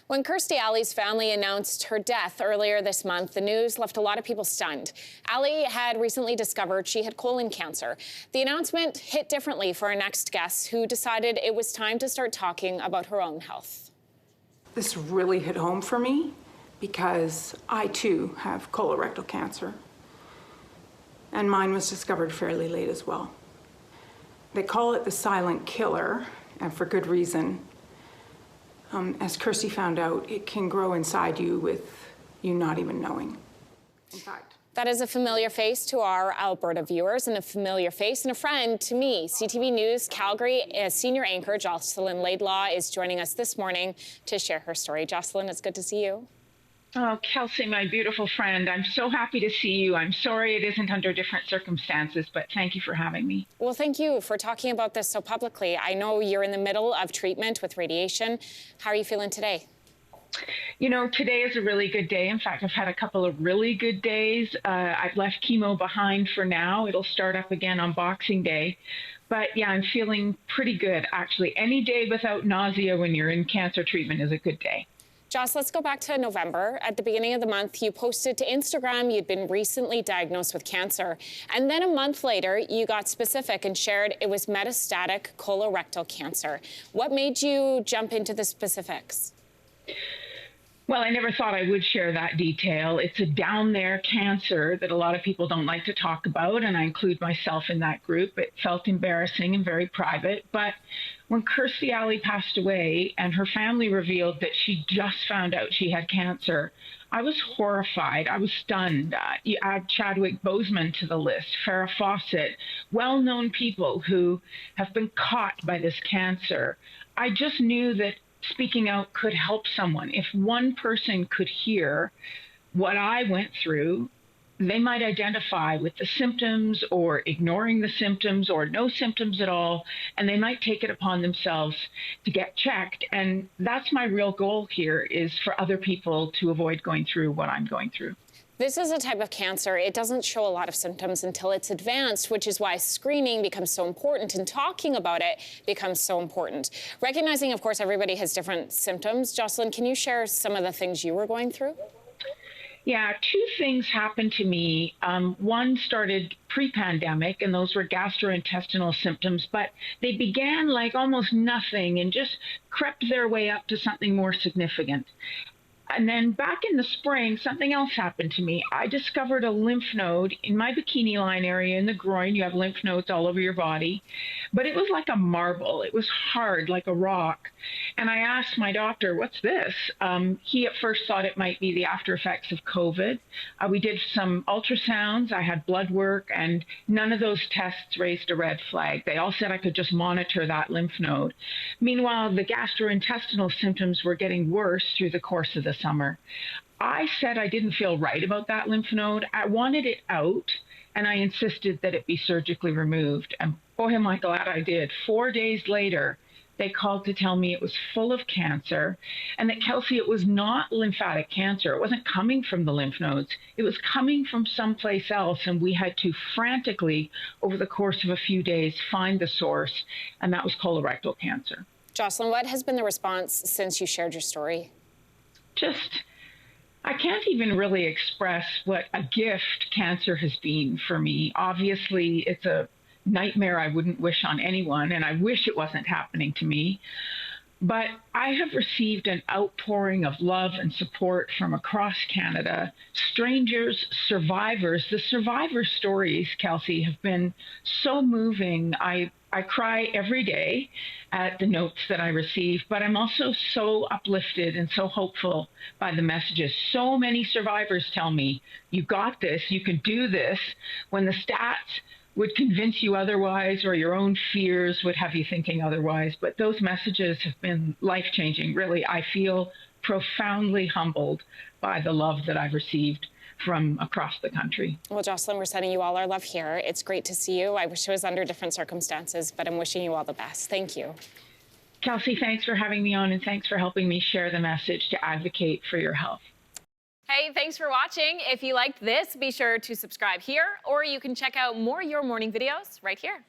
When Kirstie Alley's family announced her death earlier this month, the news left a lot of people stunned. Alley had recently discovered she had colon cancer. The announcement hit differently for our next guest, who decided it was time to start talking about her own health. This really hit home for me because I too have colorectal cancer, and mine was discovered fairly late as well. They call it the silent killer, and for good reason. As Kirstie found out, it can grow inside you with you not even knowing. In fact, that is a familiar face to our Alberta viewers and a familiar face and a friend to me. CTV News Calgary senior anchor Jocelyn Laidlaw is joining us this morning to share her story. Jocelyn, it's good to see you. Oh, Kelsey, my beautiful friend, I'm so happy to see you. I'm sorry it isn't under different circumstances, but thank you for having me. Well, thank you for talking about this so publicly. I know you're in the middle of treatment with radiation. How are you feeling today? You know, today is a really good day. In fact, I've had a couple of really good days. I've left chemo behind for now. It'll start up again on Boxing Day. But yeah, I'm feeling pretty good, actually. Any day without nausea when you're in cancer treatment is a good day. Joss, let's go back to November. At the beginning of the month, you posted to Instagram you'd been recently diagnosed with cancer. And then a month later, you got specific and shared it was metastatic colorectal cancer. What made you jump into the specifics? Well, I never thought I would share that detail. It's a down there cancer that a lot of people don't like to talk about, and I include myself in that group. It felt embarrassing and very private. But when Kirstie Alley passed away and her family revealed that she just found out she had cancer, I was horrified. I was stunned. You add Chadwick Boseman to the list, Farrah Fawcett, well-known people who have been caught by this cancer. I just knew that speaking out could help someone. If one person could hear what I went through, they might identify with the symptoms or ignoring the symptoms or no symptoms at all, and they might take it upon themselves to get checked. And that's my real goal here, is for other people to avoid going through what I'm going through. This is a type of cancer. It doesn't show a lot of symptoms until it's advanced, which is why screening becomes so important and talking about it becomes so important. Recognizing, of course, everybody has different symptoms. Jocelyn, can you share some of the things you were going through? Yeah, two things happened to me. One started pre-pandemic, and those were gastrointestinal symptoms, but they began like almost nothing and just crept their way up to something more significant. And then back in the spring, something else happened to me. I discovered a lymph node in my bikini line area in the groin. You have lymph nodes all over your body, but it was like a marble. It was hard, like a rock. And I asked my doctor, what's this? He at first thought it might be the after effects of COVID. We did some ultrasounds. I had blood work, and none of those tests raised a red flag. They all said I could just monitor that lymph node. Meanwhile, the gastrointestinal symptoms were getting worse through the course of the summer. I said I didn't feel right about that lymph node. I wanted it out, and I insisted that it be surgically removed. And boy, am I glad I did. 4 days later, they called to tell me it was full of cancer, and that, Kelsey, it was not lymphatic cancer. It wasn't coming from the lymph nodes. It was coming from someplace else, and we had to frantically, over the course of a few days, find the source, and that was colorectal cancer. Jocelyn, what has been the response since you shared your story? I can't even really express what a gift cancer has been for me. Obviously, it's a nightmare I wouldn't wish on anyone, and I wish it wasn't happening to me. But I have received an outpouring of love and support from across Canada. Strangers, survivors. The survivor stories, Kelsey, have been so moving. I cry every day at the notes that I receive, but I'm also so uplifted and so hopeful by the messages. So many survivors tell me, you got this, you can do this, when the stats would convince you otherwise, or your own fears would have you thinking otherwise. But those messages have been life-changing, really. I feel profoundly humbled by the love that I've received from across the country. Well, Jocelyn, we're sending you all our love here. It's great to see you. I wish it was under different circumstances, but I'm wishing you all the best. Thank you. Kelsey, thanks for having me on, and thanks for helping me share the message to advocate for your health. Hey, thanks for watching. If you liked this, be sure to subscribe here, or you can check out more Your Morning videos right here.